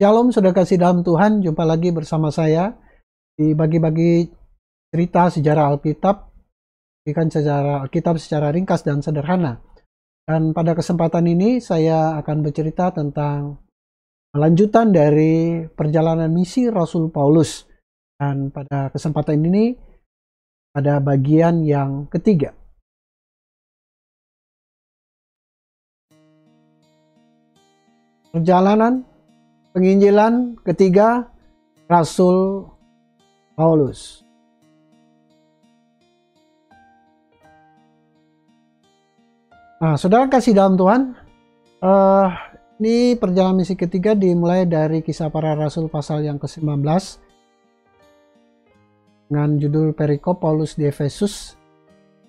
Shalom, sudah kasih dalam Tuhan. Jumpa lagi bersama saya di bagi-bagi cerita sejarah Alkitab, bagikan sejarah Alkitab secara ringkas dan sederhana. Dan pada kesempatan ini saya akan bercerita tentang lanjutan dari perjalanan misi Rasul Paulus. Dan pada kesempatan ini pada bagian yang ketiga. Perjalanan penginjilan ketiga Rasul Paulus. Nah, saudara kasih dalam Tuhan, ini perjalanan misi ketiga dimulai dari Kisah Para Rasul pasal yang ke-19 dengan judul perikop Paulus di Efesus.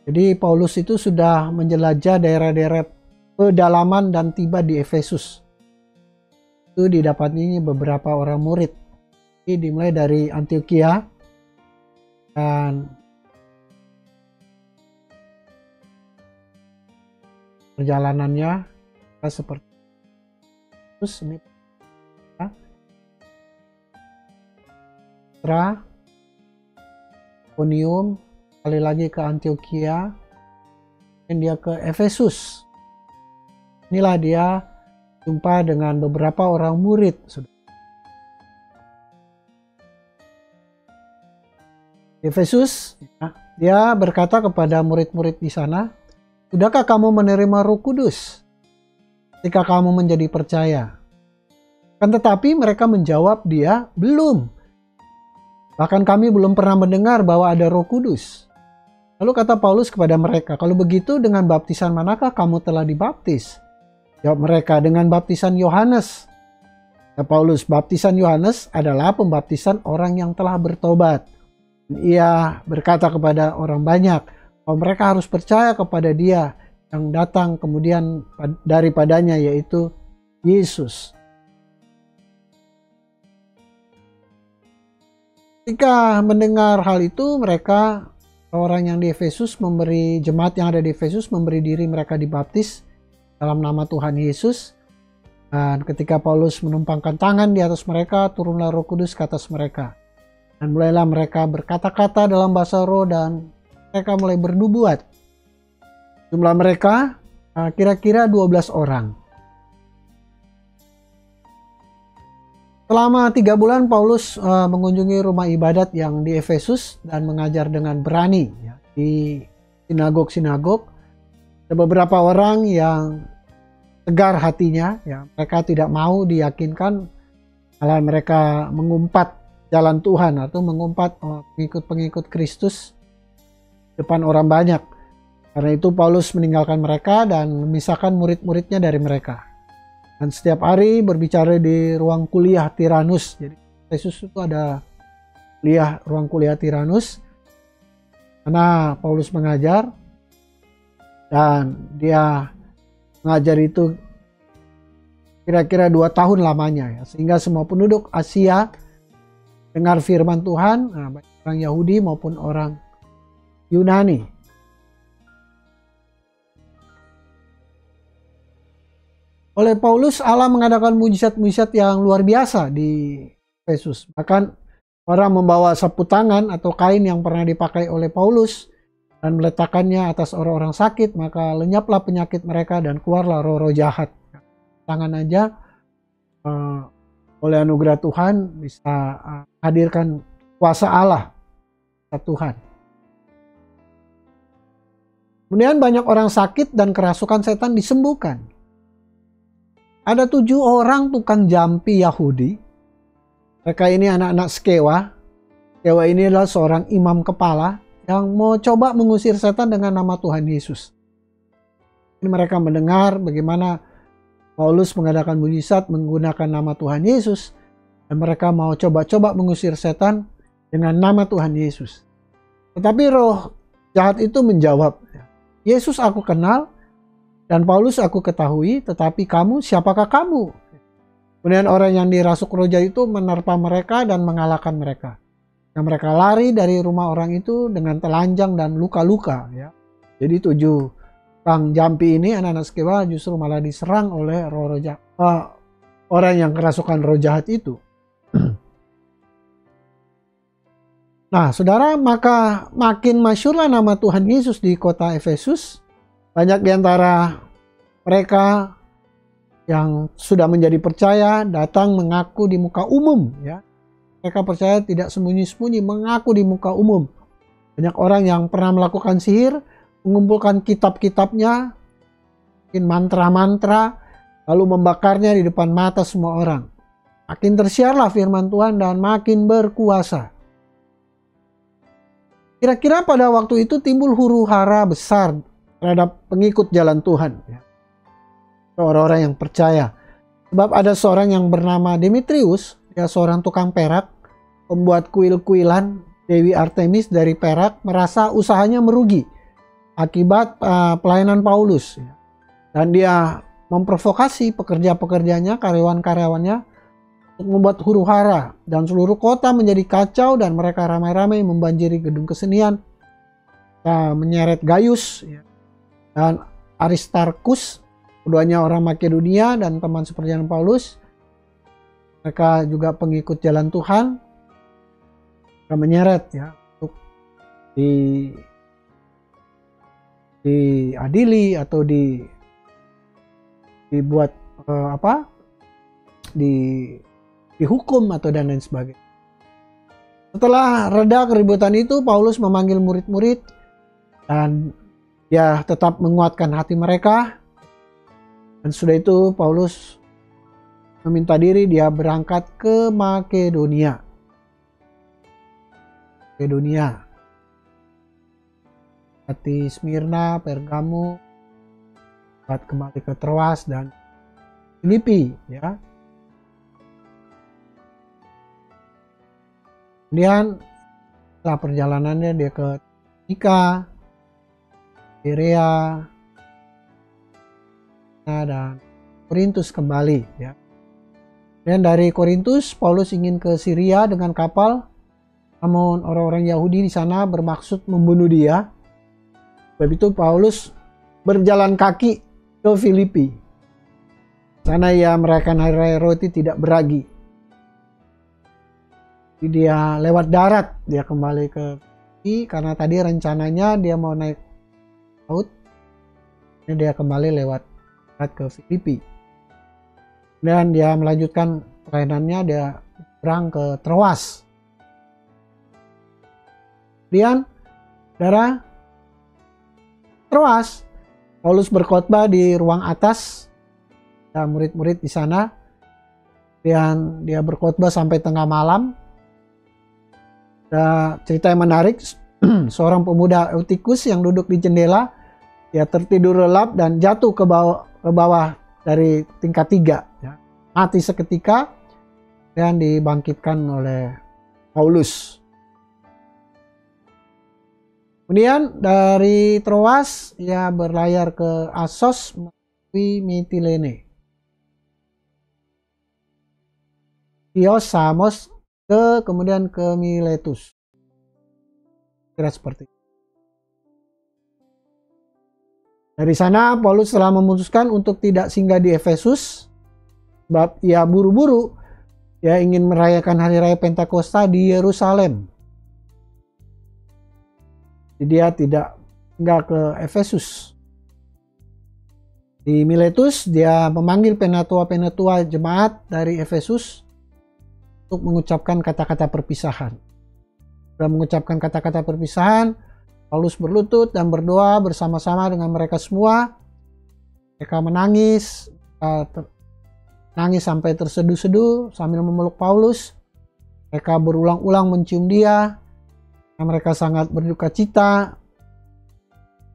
Jadi Paulus itu sudah menjelajah daerah-daerah pedalaman dan tiba di Efesus. Itu didapatnya beberapa orang murid. Ini dimulai dari Antioquia dan perjalanannya seperti terus ini Iconium, kali lagi ke Antioquia, dan dia ke Efesus. Inilah dia jumpa dengan beberapa orang murid. Efesus, dia berkata kepada murid-murid di sana, "Sudahkah kamu menerima Roh Kudus ketika kamu menjadi percaya?" Kan tetapi mereka menjawab dia, "Belum. Bahkan kami belum pernah mendengar bahwa ada Roh Kudus." Lalu kata Paulus kepada mereka, "Kalau begitu dengan baptisan manakah kamu telah dibaptis?" Jawab mereka, "Dengan baptisan Yohanes." Kata Paulus, baptisan Yohanes adalah pembaptisan orang yang telah bertobat. Ia berkata kepada orang banyak bahwa mereka harus percaya kepada dia yang datang kemudian daripadanya, yaitu Yesus. Ketika mendengar hal itu, mereka, orang yang di Efesus, jemaat yang ada di Efesus memberi diri mereka dibaptis dalam nama Tuhan Yesus. Dan ketika Paulus menumpangkan tangan di atas mereka, turunlah Roh Kudus ke atas mereka. Dan mulailah mereka berkata-kata dalam bahasa roh dan mereka mulai bernubuat. Jumlah mereka kira-kira 12 orang. Selama 3 bulan Paulus mengunjungi rumah ibadat yang di Efesus dan mengajar dengan berani di sinagog-sinagog. Ada beberapa orang yang tegar hatinya, mereka tidak mau diyakinkan, malah mereka mengumpat jalan Tuhan atau mengumpat pengikut-pengikut Kristus depan orang banyak. Karena itu Paulus meninggalkan mereka dan memisahkan murid-muridnya dari mereka. Dan setiap hari berbicara di ruang kuliah Tiranus. Jadi Efesus itu ada ruang kuliah Tiranus, karena Paulus mengajar. Dan dia mengajar itu kira-kira 2 tahun lamanya, sehingga semua penduduk Asia dengar firman Tuhan, baik orang Yahudi maupun orang Yunani. Oleh Paulus, Allah mengadakan mujizat-mujizat yang luar biasa di Efesus. Bahkan orang membawa sapu tangan atau kain yang pernah dipakai oleh Paulus dan meletakkannya atas orang-orang sakit, maka lenyaplah penyakit mereka dan keluarlah roh-roh jahat. Tangan aja oleh anugerah Tuhan bisa hadirkan kuasa Allah Tuhan. Kemudian banyak orang sakit dan kerasukan setan disembuhkan. Ada 7 orang tukang jampi Yahudi. Mereka ini anak-anak Skewa. Skewa ini adalah seorang imam kepala yang mau coba mengusir setan dengan nama Tuhan Yesus. Ini mereka mendengar bagaimana Paulus mengadakan mujizat menggunakan nama Tuhan Yesus, dan mereka mau coba-coba mengusir setan dengan nama Tuhan Yesus. Tetapi roh jahat itu menjawab, "Yesus aku kenal dan Paulus aku ketahui, tetapi kamu, siapakah kamu?" Kemudian orang yang dirasuk roh jahat itu menerpa mereka dan mengalahkan mereka. Yang mereka lari dari rumah orang itu dengan telanjang dan luka-luka. Jadi 7 Bang Jampi ini, anak-anak Skewa, justru malah diserang oleh roh-roh jahat. orang yang kerasukan roh jahat itu. Nah, saudara, maka makin masyhurlah nama Tuhan Yesus di kota Efesus. Banyak di antara mereka yang sudah menjadi percaya datang mengaku di muka umum, ya. Mereka percaya tidak sembunyi-sembunyi, mengaku di muka umum. Banyak orang yang pernah melakukan sihir, mengumpulkan kitab-kitabnya, mungkin mantra-mantra, lalu membakarnya di depan mata semua orang. Makin tersiarlah firman Tuhan dan makin berkuasa. Kira-kira pada waktu itu timbul huru-hara besar terhadap pengikut jalan Tuhan. Orang-orang yang percaya. Sebab ada seorang yang bernama Demetrius, dia seorang tukang perak, pembuat kuil-kuilan Dewi Artemis dari perak, merasa usahanya merugi akibat pelayanan Paulus. Dan dia memprovokasi pekerja-pekerjanya, karyawan-karyawannya, untuk membuat huru-hara, dan seluruh kota menjadi kacau dan mereka ramai-ramai membanjiri gedung kesenian, menyeret Gaius dan Aristarkus, keduanya orang Makedonia dan teman seperjalanan Paulus. Mereka juga pengikut jalan Tuhan, mereka menyeret untuk diadili atau dibuat dihukum atau dan lain sebagainya. Setelah reda keributan itu, Paulus memanggil murid-murid dan dia tetap menguatkan hati mereka. Dan sudah itu Paulus meminta diri, dia berangkat ke Makedonia. Di Smyrna, Pergamus, kembali ke Troas dan Filipi, ya. Kemudian setelah perjalanannya dia ke Ika, Berea, dan Korintus kembali, ya. Dan dari Korintus Paulus ingin ke Syria dengan kapal, namun orang-orang Yahudi di sana bermaksud membunuh dia. Sebab itu Paulus berjalan kaki ke Filipi. Sana ia merayakan hari raya roti tidak beragi. Dia lewat darat, dia kembali ke Filipi karena tadi rencananya dia mau naik laut. Ini dia kembali lewat darat ke Filipi. Dan dia melanjutkan pelayanannya, dia berang ke Troas. Kemudian saudara, Troas, Paulus berkhotbah di ruang atas, ada murid-murid di sana, dan dia berkhotbah sampai tengah malam. Ada cerita yang menarik, seorang pemuda Eutikus yang duduk di jendela, dia tertidur lelap dan jatuh ke bawah dari tingkat 3, ya. Mati seketika dan dibangkitkan oleh Paulus. Kemudian dari Troas ia berlayar ke Assos melalui Mitilene, Chios, Samos, kemudian ke Miletus. Kira seperti itu. Dari sana Paulus telah memutuskan untuk tidak singgah di Efesus, sebab ia buru-buru, ia ingin merayakan hari raya Pentakosta di Yerusalem. Jadi dia tidak singgah ke Efesus. Di Miletus dia memanggil penatua-penatua jemaat dari Efesus untuk mengucapkan kata-kata perpisahan. Setelah mengucapkan kata-kata perpisahan, Paulus berlutut dan berdoa bersama-sama dengan mereka semua. Mereka menangis sampai terseduh-seduh sambil memeluk Paulus. Mereka berulang-ulang mencium dia. Mereka sangat berduka cita.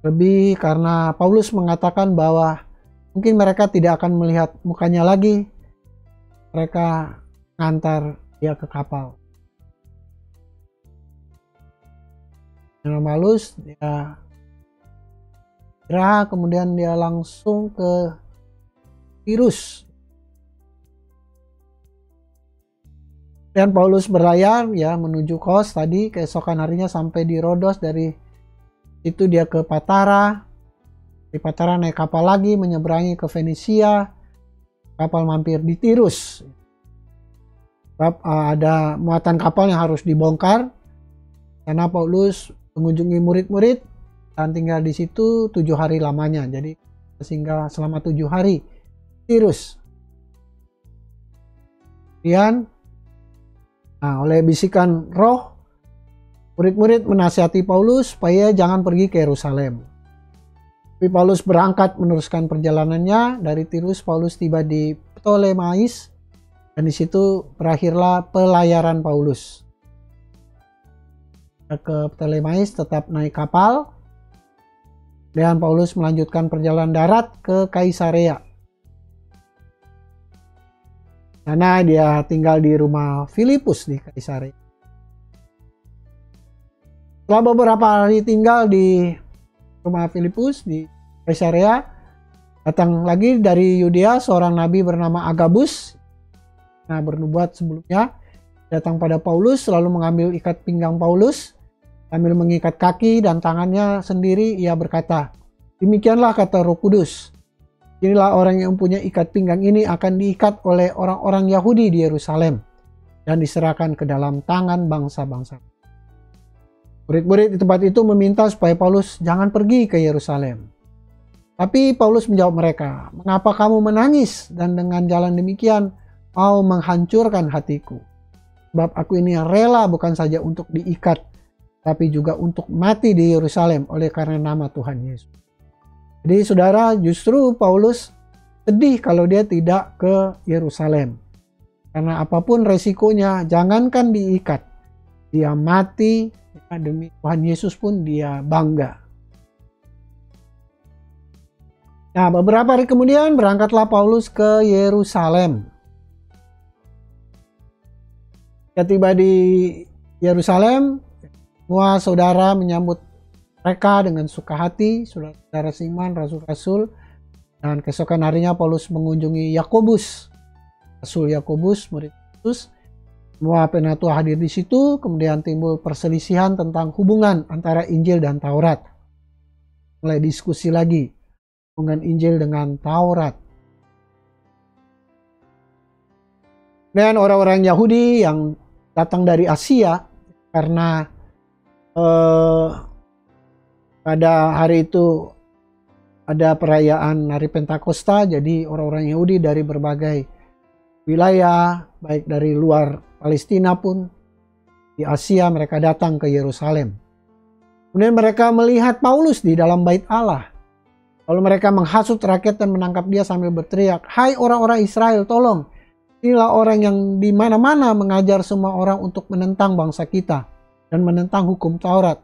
Lebih karena Paulus mengatakan bahwa mungkin mereka tidak akan melihat mukanya lagi. Mereka ngantar dia ke kapal. Dengan Paulus dia istirahat, kemudian dia langsung ke Tirus. Dan Paulus berlayar menuju Kos tadi, keesokan harinya sampai di Rodos, dari itu dia ke Patara. Di Patara naik kapal lagi menyeberangi ke Fenisia. kapal mampir di Tirus. Sebab ada muatan kapal yang harus dibongkar. Karena Paulus mengunjungi murid-murid dan tinggal di situ 7 hari lamanya. Jadi sehingga selama 7 hari Tirus. Kemudian oleh bisikan roh, murid-murid menasihati Paulus supaya jangan pergi ke Yerusalem. Tapi Paulus berangkat meneruskan perjalanannya. Dari Tirus Paulus tiba di Ptolemais dan di situ berakhirlah pelayaran Paulus. Ke Ptolemais tetap naik kapal. Dan Paulus melanjutkan perjalanan darat ke Kaisarea. Karena dia tinggal di rumah Filipus di Kaisarea. Setelah beberapa hari tinggal di rumah Filipus di Kaisarea, datang lagi dari Yudea seorang nabi bernama Agabus. Nah, bernubuat sebelumnya datang pada Paulus, lalu mengambil ikat pinggang Paulus sambil mengikat kaki dan tangannya sendiri. Ia berkata, "Demikianlah kata Roh Kudus. Inilah orang yang mempunyai ikat pinggang ini akan diikat oleh orang-orang Yahudi di Yerusalem dan diserahkan ke dalam tangan bangsa-bangsa." Murid-murid di tempat itu meminta supaya Paulus jangan pergi ke Yerusalem. Tapi Paulus menjawab mereka, "Mengapa kamu menangis dan dengan jalan demikian mau menghancurkan hatiku? Sebab aku ini rela bukan saja untuk diikat, tapi juga untuk mati di Yerusalem oleh karena nama Tuhan Yesus." Jadi saudara, justru Paulus sedih kalau dia tidak ke Yerusalem. Karena apapun resikonya, jangankan diikat, dia mati demi Tuhan Yesus pun dia bangga. Nah, beberapa hari kemudian berangkatlah Paulus ke Yerusalem. Ketika tiba di Yerusalem, semua saudara menyambut mereka dengan suka hati, saudara seiman, rasul-rasul. Dan keesokan harinya Paulus mengunjungi Yakobus, Rasul Yakobus, murid Yesus. Semua penatua hadir di situ, kemudian timbul perselisihan tentang hubungan antara Injil dan Taurat. Mulai diskusi lagi hubungan Injil dengan Taurat. Dan orang-orang Yahudi yang datang dari Asia, karena pada hari itu ada perayaan hari Pentakosta, jadi orang-orang Yahudi dari berbagai wilayah, baik dari luar Palestina pun di Asia, mereka datang ke Yerusalem. Kemudian mereka melihat Paulus di dalam bait Allah. Lalu mereka menghasut rakyat dan menangkap dia sambil berteriak, "Hai orang-orang Israel, tolong! Inilah orang yang di mana-mana mengajar semua orang untuk menentang bangsa kita dan menentang hukum Taurat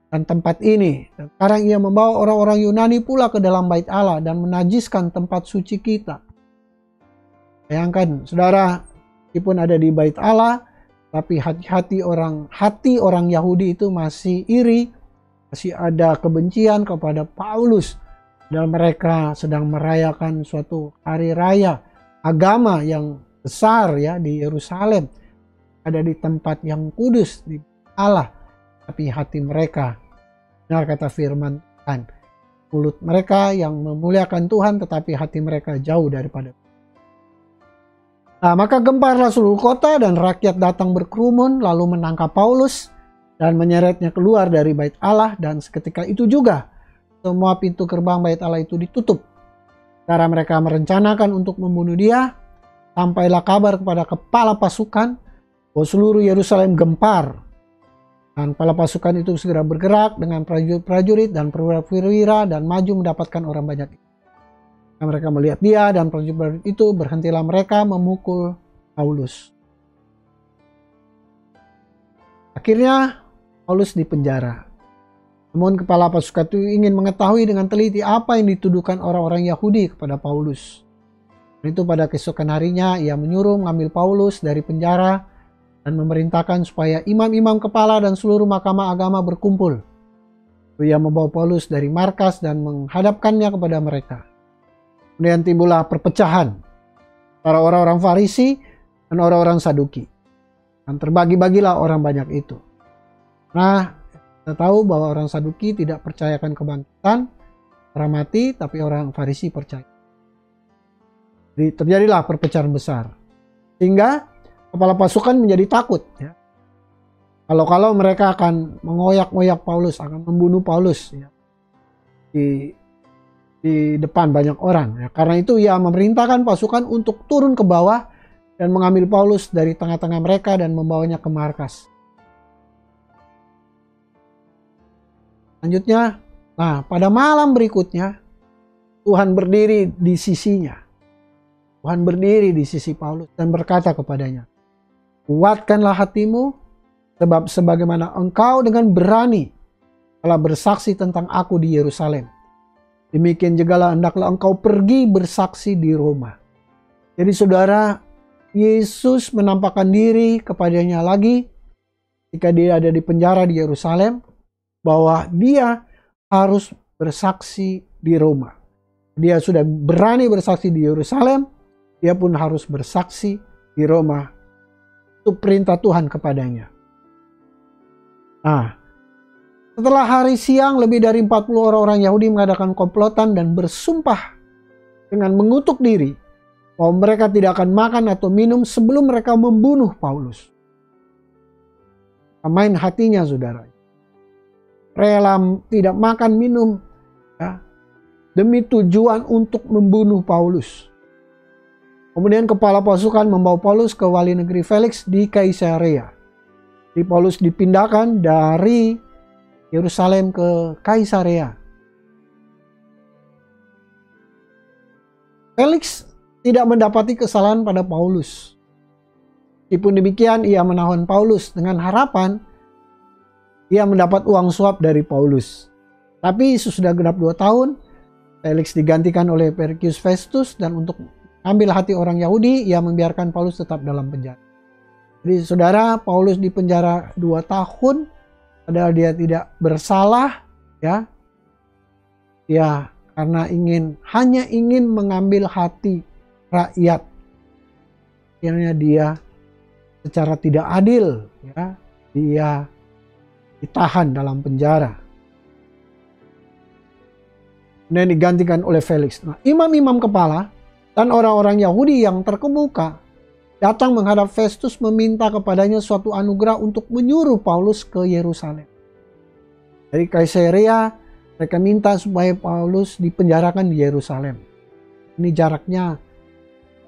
dan tempat ini. Dan sekarang ia membawa orang-orang Yunani pula ke dalam bait Allah dan menajiskan tempat suci kita." Bayangkan, saudara, meskipun ada di bait Allah, tapi hati orang Yahudi itu masih iri, masih ada kebencian kepada Paulus. Dan mereka sedang merayakan suatu hari raya agama yang besar ya di Yerusalem, ada di tempat yang kudus di Allah, tapi hati mereka, benar kata firman Tuhan, mulut mereka yang memuliakan Tuhan, tetapi hati mereka jauh daripada. Nah, maka gemparlah seluruh kota dan rakyat datang berkerumun lalu menangkap Paulus dan menyeretnya keluar dari bait Allah, dan seketika itu juga semua pintu gerbang bait Allah itu ditutup. Cara mereka merencanakan untuk membunuh dia. Sampailah kabar kepada kepala pasukan bahwa seluruh Yerusalem gempar. Dan kepala pasukan itu segera bergerak dengan prajurit-prajurit dan perwira-perwira dan maju mendapatkan orang banyak. Nah, mereka melihat dia dan prajurit itu, berhentilah mereka memukul Paulus. Akhirnya Paulus dipenjara. Namun kepala pasukan itu ingin mengetahui dengan teliti apa yang dituduhkan orang-orang Yahudi kepada Paulus. Dan itu pada keesokan harinya ia menyuruh mengambil Paulus dari penjara dan memerintahkan supaya imam-imam kepala dan seluruh mahkamah agama berkumpul. Ia membawa Paulus dari markas dan menghadapkannya kepada mereka. Kemudian timbullah perpecahan antara orang-orang Farisi dan orang-orang Saduki. Dan terbagi-bagilah orang banyak itu. Nah, kita tahu bahwa orang Saduki tidak percayakan kebangkitan orang mati, tapi orang Farisi percaya. Jadi terjadilah perpecahan besar. Sehingga kepala pasukan menjadi takut. Ya. Kalau mereka akan mengoyak-ngoyak Paulus, akan membunuh Paulus. Ya. Di depan banyak orang. Ya. Karena itu ia memerintahkan pasukan untuk turun ke bawah dan mengambil Paulus dari tengah-tengah mereka dan membawanya ke markas. Selanjutnya, pada malam berikutnya, Tuhan berdiri di sisinya. Tuhan berdiri di sisi Paulus dan berkata kepadanya, "Kuatkanlah hatimu, sebab sebagaimana engkau dengan berani telah bersaksi tentang aku di Yerusalem, demikian jugalah hendaklah engkau pergi bersaksi di Roma." Jadi saudara, Yesus menampakkan diri kepadanya lagi ketika dia ada di penjara di Yerusalem, bahwa dia harus bersaksi di Roma. Dia sudah berani bersaksi di Yerusalem, dia pun harus bersaksi di Roma. Itu perintah Tuhan kepadanya. Setelah hari siang, lebih dari 40 orang Yahudi mengadakan komplotan dan bersumpah dengan mengutuk diri bahwa mereka tidak akan makan atau minum sebelum mereka membunuh Paulus. Main hatinya, saudara. Rela tidak makan minum, ya, demi tujuan untuk membunuh Paulus. Kemudian kepala pasukan membawa Paulus ke wali negeri Felix di Kaisarea. Jadi Paulus dipindahkan dari Yerusalem ke Kaisarea. Felix tidak mendapati kesalahan pada Paulus. Meskipun demikian, ia menahan Paulus dengan harapan ia mendapat uang suap dari Paulus. Tapi sesudah genap 2 tahun, Felix digantikan oleh Porcius Festus, dan untuk ambil hati orang Yahudi, ia membiarkan Paulus tetap dalam penjara. Jadi saudara, Paulus di penjara 2 tahun, padahal dia tidak bersalah, ya. Ya, karena hanya ingin mengambil hati rakyat. Akhirnya dia secara tidak adil, ya, dia ditahan dalam penjara. Kemudian digantikan oleh Felix. Imam-imam kepala dan orang-orang Yahudi yang terkemuka datang menghadap Festus meminta kepadanya suatu anugerah untuk menyuruh Paulus ke Yerusalem. Dari Kaisarea mereka minta supaya Paulus dipenjarakan di Yerusalem. Ini jaraknya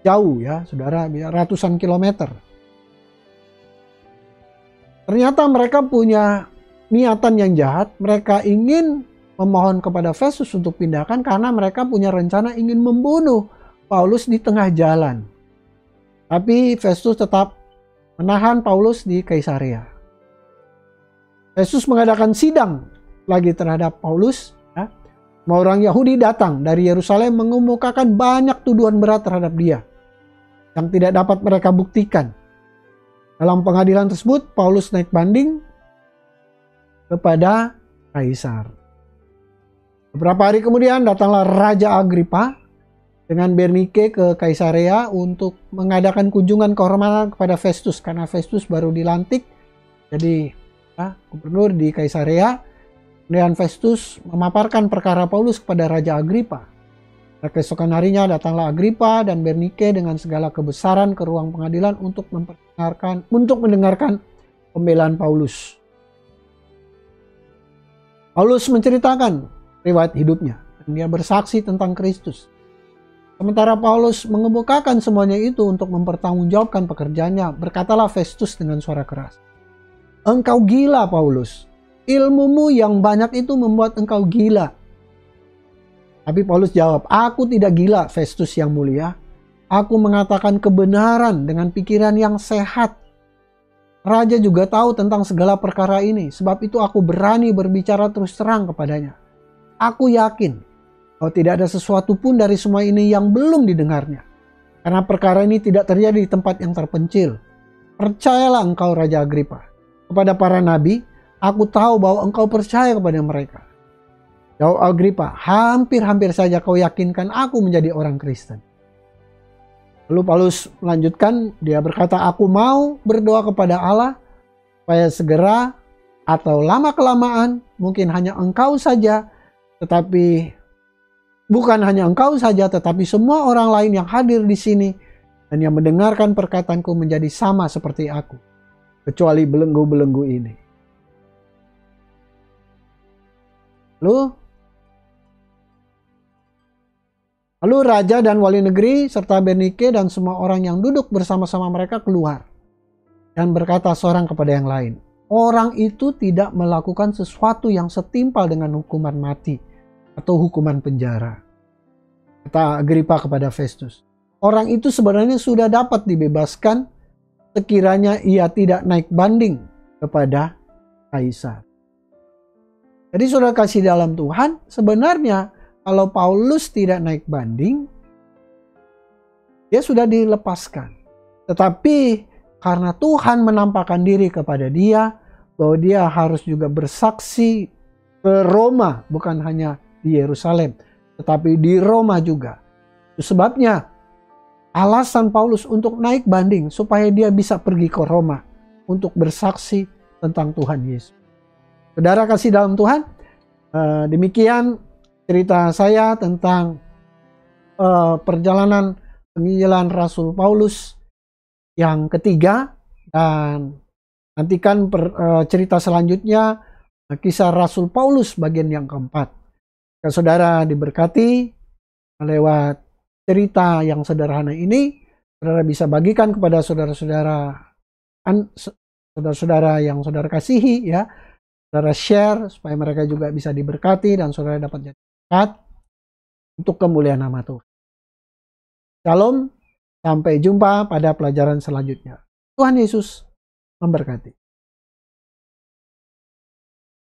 jauh, ya saudara, ratusan kilometer. Ternyata mereka punya niatan yang jahat. Mereka ingin memohon kepada Festus untuk pindahkan karena mereka punya rencana ingin membunuh Paulus di tengah jalan. Tapi Festus tetap menahan Paulus di Kaisarea. Festus mengadakan sidang lagi terhadap Paulus. Ya. Semua orang Yahudi datang dari Yerusalem mengemukakan banyak tuduhan berat terhadap dia yang tidak dapat mereka buktikan. Dalam pengadilan tersebut, Paulus naik banding kepada Kaisar. Beberapa hari kemudian datanglah Raja Agripa dengan Bernike ke Kaisarea untuk mengadakan kunjungan kehormatan kepada Festus, karena Festus baru dilantik jadi gubernur di Kaisarea. Kemudian Festus memaparkan perkara Paulus kepada Raja Agripa. Keesokan harinya datanglah Agripa dan Bernike dengan segala kebesaran ke ruang pengadilan untuk mendengarkan pembelaan Paulus. Paulus menceritakan riwayat hidupnya dan dia bersaksi tentang Kristus. Sementara Paulus mengemukakan semuanya itu untuk mempertanggungjawabkan pekerjaannya, berkatalah Festus dengan suara keras, "Engkau gila, Paulus. Ilmumu yang banyak itu membuat engkau gila." Tapi Paulus jawab, "Aku tidak gila, Festus yang mulia. Aku mengatakan kebenaran dengan pikiran yang sehat. Raja juga tahu tentang segala perkara ini, sebab itu aku berani berbicara terus terang kepadanya. Aku yakin bahwa tidak ada sesuatu pun dari semua ini yang belum didengarnya, karena perkara ini tidak terjadi di tempat yang terpencil. Percayalah engkau, Raja Agripa, kepada para nabi. Aku tahu bahwa engkau percaya kepada mereka." Jawab Agripa, "Hampir-hampir saja kau yakinkan aku menjadi orang Kristen." Lalu Paulus melanjutkan, dia berkata, "Aku mau berdoa kepada Allah supaya segera atau lama-kelamaan, mungkin hanya engkau saja, tetapi bukan hanya engkau saja, tetapi semua orang lain yang hadir di sini dan yang mendengarkan perkataanku menjadi sama seperti aku, kecuali belenggu-belenggu ini. Lalu raja dan wali negeri serta Bernike dan semua orang yang duduk bersama-sama mereka keluar dan berkata seorang kepada yang lain, orang itu tidak melakukan sesuatu yang setimpal dengan hukuman mati atau hukuman penjara. Kata Agripa kepada Festus, orang itu sebenarnya sudah dapat dibebaskan sekiranya ia tidak naik banding kepada kaisar. Jadi saudara kasih dalam Tuhan, sebenarnya kalau Paulus tidak naik banding, dia sudah dilepaskan. Tetapi karena Tuhan menampakkan diri kepada dia, bahwa dia harus juga bersaksi ke Roma, bukan hanya di Yerusalem, tetapi di Roma juga. Itu sebabnya alasan Paulus untuk naik banding, supaya dia bisa pergi ke Roma untuk bersaksi tentang Tuhan Yesus. Saudara kasih dalam Tuhan, demikian cerita saya tentang perjalanan penginjilan Rasul Paulus yang ketiga, dan nantikan cerita selanjutnya, kisah Rasul Paulus bagian yang keempat. Jika saudara diberkati lewat cerita yang sederhana ini, saudara bisa bagikan kepada saudara-saudara yang saudara kasihi, ya. Saudara share supaya mereka juga bisa diberkati dan saudara dapat jadi berkat untuk kemuliaan nama Tuhan. Shalom, sampai jumpa pada pelajaran selanjutnya. Tuhan Yesus memberkati.